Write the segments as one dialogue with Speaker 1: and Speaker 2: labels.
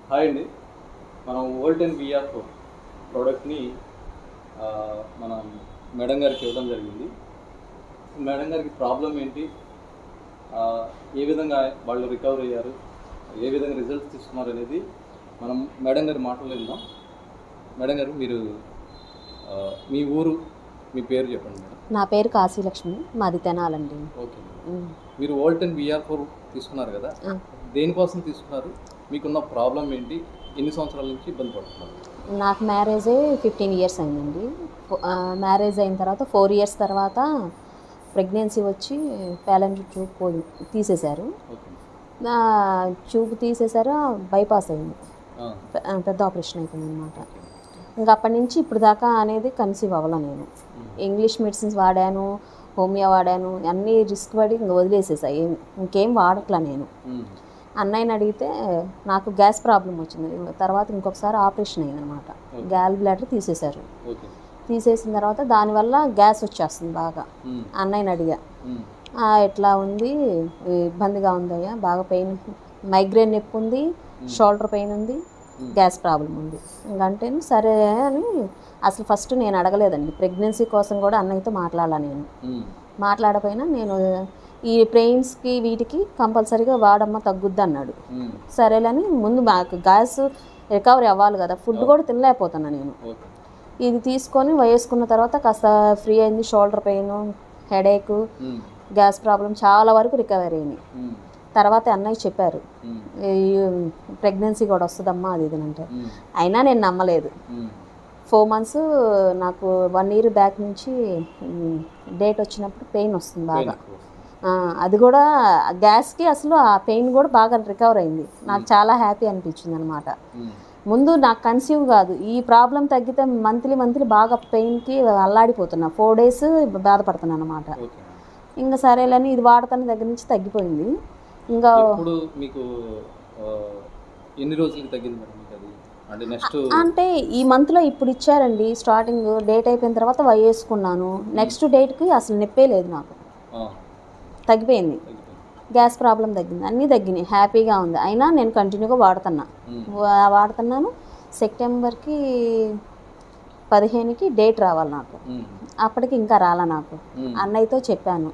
Speaker 1: Hi అండి. మనం వోల్టెన్ VR ప్రోడక్ట్ని మనం మేడం గారికి ఇవ్వడం జరిగింది. మేడం గారికి ప్రాబ్లం ఏంటి, ఏ విధంగా వాళ్ళు రికవర్ అయ్యారు, ఏ విధంగా రిజల్ట్స్ తీసుకున్నారు అనేది మనం మేడం గారి మాటల్లో విందాం. మేడం గారు, మీరు మీ ఊరు, మీ పేరు చెప్పండి మేడం.
Speaker 2: నా పేరు కాశీలక్ష్మి, మాది తెనాలండి.
Speaker 1: ఓకే. మీరు వోల్టెన్ విఆర్ తీసుకున్నారు కదా, దేనికోసం తీసుకున్నారు, మీకున్న ప్రాబ్లం ఏంటి, ఎన్ని సంవత్సరాల నుంచి ఇబ్బంది పడుతున్నారు?
Speaker 2: నాకు మ్యారేజ్ 15 ఇయర్స్ అయిందండి. మ్యారేజ్ అయిన తర్వాత 4 ఇయర్స్ తర్వాత ప్రెగ్నెన్సీ వచ్చి ప్యాలెంట్ ట్యూబ్ తీసేశారు. ట్యూబ్ తీసేశారు, బైపాస్ అయింది, పెద్ద ఆపరేషన్ అయిపోయింది అనమాట. ఇంకా అప్పటి నుంచి ఇప్పుడు దాకా అనేది కన్సీవ్ అవ్వాల. నేను ఇంగ్లీష్ మెడిసిన్స్ వాడాను, హోమియో వాడాను, అన్నీ రిస్క్ పడి ఇంకా వదిలేసేసాయి. ఇంకేం వాడట్లా నేను. అన్నయ్యని అడిగితే నాకు గ్యాస్ ప్రాబ్లం వచ్చింది, తర్వాత ఇంకొకసారి ఆపరేషన్ అయిందనమాట. గ్యాల్ బ్లాడర్ తీసేశారు. తీసేసిన తర్వాత దానివల్ల గ్యాస్ వచ్చేస్తుంది బాగా. అన్నయ్యని అడిగా, ఎట్లా ఉంది, ఇబ్బందిగా ఉందయ్యా, బాగా పెయిన్, మైగ్రేన్ నొప్పి ఉంది, షోల్డర్ పెయిన్ ఉంది, గ్యాస్ ప్రాబ్లం ఉంది. ఇంకంటే సరే అని అసలు ఫస్ట్ నేను అడగలేదండి. ప్రెగ్నెన్సీ కోసం కూడా అన్నయ్యతో మాట్లాడాల. నేను మాట్లాడపోయినా నేను ఈ పెయిన్స్కి వీటికి కంపల్సరీగా వాడమ్మ తగ్గుద్ది అన్నాడు. సరేలని ముందు మాకు గ్యాస్ రికవరీ అవ్వాలి కదా, ఫుడ్ కూడా తినలేకపోతున్నా నేను. ఇది తీసుకొని వేసుకున్న తర్వాత కాస్త ఫ్రీ అయింది. Shoulder pain, headache, gas problem చాలా వరకు రికవరీ అయింది. తర్వాత అన్నయ్య చెప్పారు, ప్రెగ్నెన్సీ కూడా వస్తుందమ్మా అది ఇది అంటే. అయినా నేను నమ్మలేదు. 4 మంత్స్ నాకు 1 ఇయర్ బ్యాక్ నుంచి డేట్ వచ్చినప్పుడు పెయిన్ వస్తుంది బాగా. అది కూడా గ్యాస్కి అసలు ఆ పెయిన్ కూడా బాగా రికవర్ అయింది. నాకు చాలా హ్యాపీ అనిపించింది అనమాట. ముందు నాకు కన్సీవ్ కాదు, ఈ ప్రాబ్లం తగ్గితే మంత్లీ బాగా పెయిన్కి అల్లాడిపోతున్నా. 4 days బాధపడుతున్నాను అనమాట. ఇంకా సరేలని ఇది వాడతాను, దగ్గర నుంచి తగ్గిపోయింది. ఇంకా
Speaker 1: మీకు ఎన్ని రోజులకి తగ్గింది మేడం? అంటే నెక్స్ట్
Speaker 2: అంటే ఈ మంత్లో ఇప్పుడు ఇచ్చారండి. స్టార్టింగ్ డేట్ అయిపోయిన తర్వాత వేసుకున్నాను. నెక్స్ట్ డేట్కి అసలు నొప్పే లేదు నాకు, తగ్గిపోయింది. గ్యాస్ ప్రాబ్లం తగ్గింది, అన్నీ తగ్గినాయి, హ్యాపీగా ఉంది. అయినా నేను కంటిన్యూగా వాడుతున్నాను. సెప్టెంబర్కి 15కి డేట్ రావాలి నాకు. అప్పటికి ఇంకా రాలా నాకు. అన్నయ్యతో చెప్పాను,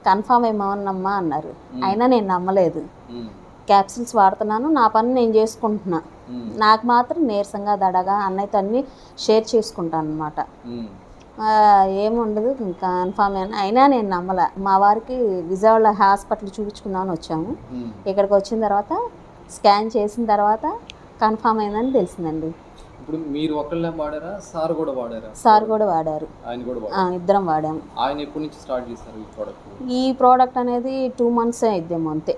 Speaker 2: కన్ఫామ్ ఏమన్నమ్మా అన్నారు. అయినా నేను నమ్మలేదు. క్యాప్సిల్స్ వాడుతున్నాను, నా పని నేను చేసుకుంటున్నా. నాకు మాత్రం నీరసంగా దడగా అన్నయ్యతో అన్నీ షేర్ చేసుకుంటాను అనమాట. ఏముండదు, కన్ఫామ్ అయినా నేను నమ్మలే. మా వారికి విజయవాడ హాస్పిటల్ చూపించుకుందామని వచ్చాము. ఇక్కడికి వచ్చిన తర్వాత స్కాన్ చేసిన తర్వాత కన్ఫామ్ అయిందని తెలిసిందండి.
Speaker 1: ఇప్పుడు మీరు ఒకళ్ళే వాడారా, సార్ కూడా వాడారా?
Speaker 2: సార్ కూడా వాడారు,
Speaker 1: ఆయన కూడా
Speaker 2: ఇద్దరం వాడాము.
Speaker 1: ఆయన ఎప్పటి నుంచి స్టార్ట్ చేశారు ఈ ప్రోడక్ట్?
Speaker 2: ఈ ప్రోడక్ట్ అనేది 2 months అయిద్దేమో అంతే.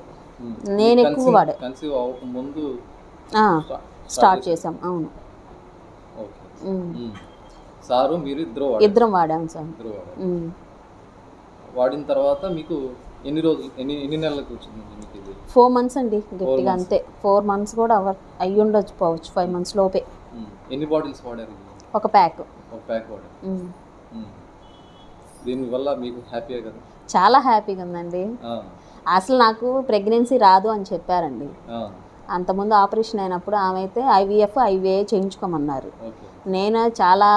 Speaker 2: నేను ఎక్కువ వాడా,
Speaker 1: కన్సీవ్ అవ్వక ముందు
Speaker 2: స్టార్ట్ చేసాం. అవును,
Speaker 1: సారు మీరు
Speaker 2: ఇద్దరం వాడాము సార్.
Speaker 1: వాడిన తర్వాత మీకు ఎన్ని రోజులు, ఎన్ని నెలలకు వచ్చింది మీకు ఇది?
Speaker 2: 4 months అండి, గట్టిగా అంతే. 4 months కూడా అయ్యి ఉండొచ్చు, 5 months లోపే.
Speaker 1: ఎన్ని బాటిల్స్ వాడారు?
Speaker 2: ఒక ప్యాక్
Speaker 1: వాడారు. దీనివల్ల మీకు హ్యాపీయే కదా? చాలా
Speaker 2: హ్యాపీగా ఉందండి. అసలు నాకు ప్రెగ్నెన్సీ రాదు అని చెప్పారండి. అంతకుముందు ఆపరేషన్ అయినప్పుడు ఆమె అయితే IVA చేయించుకోమన్నారు. నేను చాలా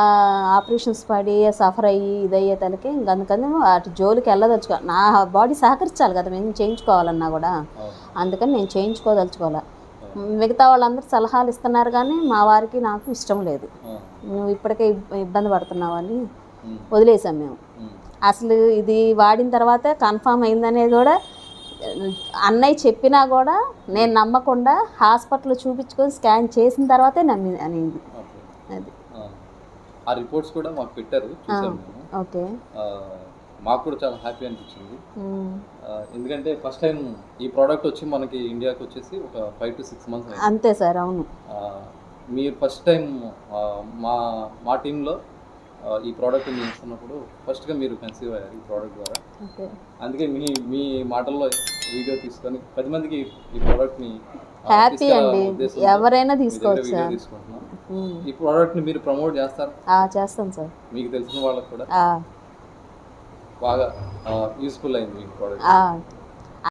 Speaker 2: ఆపరేషన్స్ పడి సఫర్ అయ్యి ఇదయ్యే తలకి అందుకని అటు జోలికి వెళ్ళదలుచుకో, నా బాడీ సహకరించాలి కదా మేము చేయించుకోవాలన్నా కూడా. అందుకని నేను చేయించుకోదలుచుకోవాలి. మిగతా వాళ్ళందరూ సలహాలు ఇస్తున్నారు కానీ మా వారికి నాకు ఇష్టం లేదు. నువ్వు ఇప్పటికే ఇబ్బంది పడుతున్నావని వదిలేసాం మేము. అసలు ఇది వాడిన తర్వాత కన్ఫామ్ అయిందనేది కూడా అన్నయ్య చెప్పినా కూడా నేను నమ్మకుండా హాస్పిటల్లో చూపించుకొని స్కాన్ చేసిన తర్వాతే అనేది.
Speaker 1: అది ఆ రిపోర్ట్స్ కూడా మాకు పెట్టారు.
Speaker 2: ఓకే,
Speaker 1: మాకు కూడా చాలా హ్యాపీ అనిపించింది. ఎందుకంటే ఫస్ట్ టైం ఈ ప్రోడక్ట్ వచ్చి మనకి ఇండియాకి వచ్చేసి ఒక 5 to 6 months
Speaker 2: అంతే సార్. అవును,
Speaker 1: మీరు ఫస్ట్ టైం మా టీంలో ఈ ప్రోడక్ట్ ఇస్తున్నప్పుడు ఫస్ట్గా మీరు కన్సీవ్ అయ్యారు ఈ ప్రోడక్ట్ ద్వారా. అందుకే మీ మాటల్లో వీడియో తీసుకొని 10 మందికి ఈ ప్రోడక్ట్ని
Speaker 2: హ్యాపీ అండి, ఎవరైనా తీసుకోవచ్చు.
Speaker 1: తీసుకుంటున్నాం. ఈ ప్రోడక్ట్ని మీరు ప్రమోట్ చేస్తారు?
Speaker 2: చేస్తాం సార్.
Speaker 1: మీకు తెలిసిన వాళ్ళకి కూడా బాగా యూస్ఫుల్ అయింది ఈ ప్రోడక్ట్.